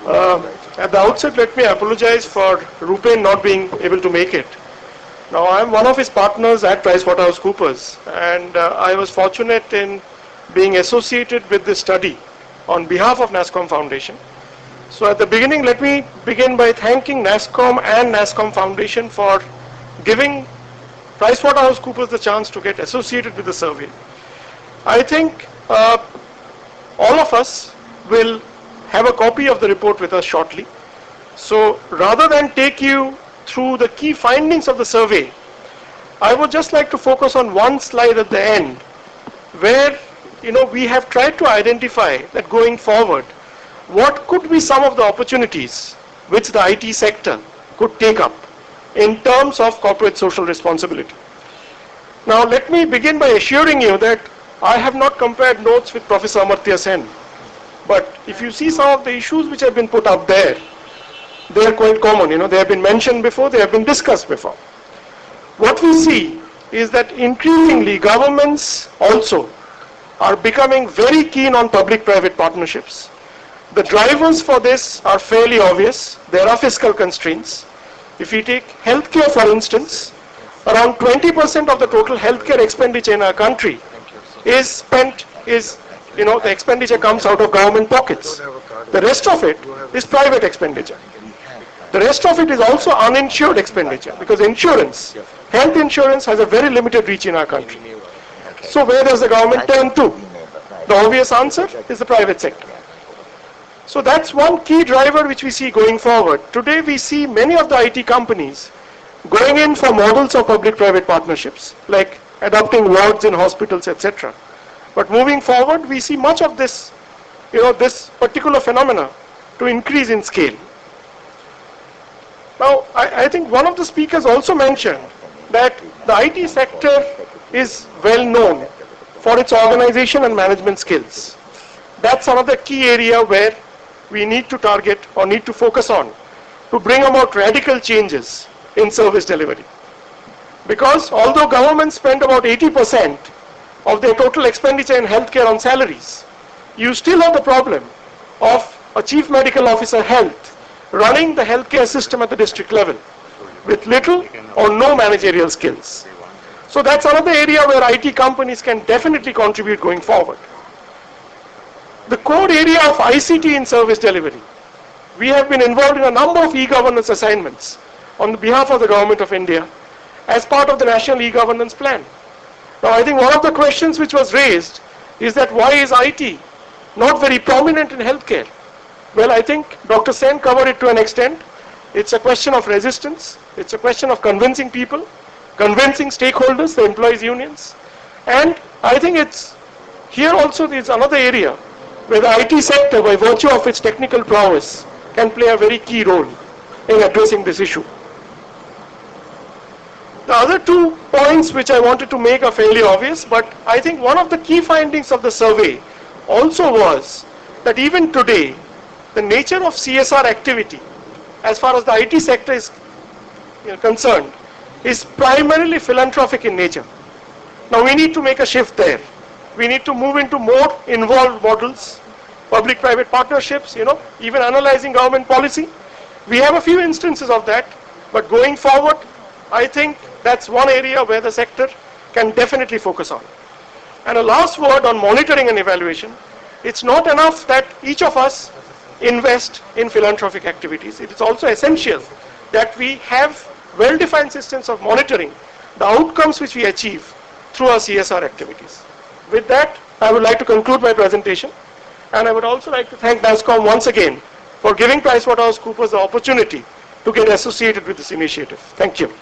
At the outset, let me apologize for Rupen not being able to make it. Now, I am one of his partners at PricewaterhouseCoopers, and I was fortunate in being associated with this study on behalf of NASSCOM Foundation. So at the beginning, let me begin by thanking NASSCOM and NASSCOM Foundation for giving PricewaterhouseCoopers the chance to get associated with the survey. I think all of us will have a copy of the report with us shortly. So rather than take you through the key findings of the survey, I would just like to focus on one slide at the end where we have tried to identify that going forward, what could be some of the opportunities which the IT sector could take up in terms of corporate social responsibility. Now let me begin by assuring you that I have not compared notes with Professor Amartya Sen, but if you see some of the issues which have been put up there, they are quite common, they have been mentioned before, they have been discussed before. What we see is that increasingly governments also are becoming very keen on public-private partnerships. The drivers for this are fairly obvious. There are fiscal constraints. If we take healthcare, for instance, around 20% of the total healthcare expenditure in our country is spent, the expenditure comes out of government pockets. The rest of it is private expenditure. The rest of it is also uninsured expenditure, because insurance, health insurance has a very limited reach in our country. So where does the government turn to? The obvious answer is the private sector. So that's one key driver which we see going forward. Today we see many of the IT companies going in for models of public-private partnerships, like adopting wards in hospitals, etc. But moving forward, we see much of this, this particular phenomena to increase in scale. Now, I think one of the speakers also mentioned that the IT sector is well known for its organization and management skills. That's another key area where we need to target or need to focus on to bring about radical changes in service delivery. Because although governments spend about 80% of their total expenditure in healthcare on salaries, you still have the problem of a chief medical officer health running the healthcare system at the district level with little or no managerial skills. So that's another area where IT companies can definitely contribute going forward. The core area of ICT in service delivery. We have been involved in a number of e-governance assignments on behalf of the Government of India as part of the National E-Governance Plan. Now I think one of the questions which was raised is that why is IT not very prominent in healthcare? Well, I think Dr. Sen covered it to an extent. It's a question of resistance. It's a question of convincing people, convincing stakeholders, the employees' unions. And I think it's here also there's another area where the IT sector, by virtue of its technical prowess, can play a very key role in addressing this issue. The other 2 points which I wanted to make are fairly obvious, but I think one of the key findings of the survey also was that even today, the nature of CSR activity, as far as the IT sector is concerned, is primarily philanthropic in nature. Now we need to make a shift there. We need to move into more involved models, public-private partnerships, even analyzing government policy. We have a few instances of that, but going forward, I think that's one area where the sector can definitely focus on. And a last word on monitoring and evaluation. It's not enough that each of us invest in philanthropic activities. It is also essential that we have well-defined systems of monitoring the outcomes which we achieve through our CSR activities. With that, I would like to conclude my presentation, and I would also like to thank NASSCOM once again for giving PricewaterhouseCoopers the opportunity to get associated with this initiative. Thank you.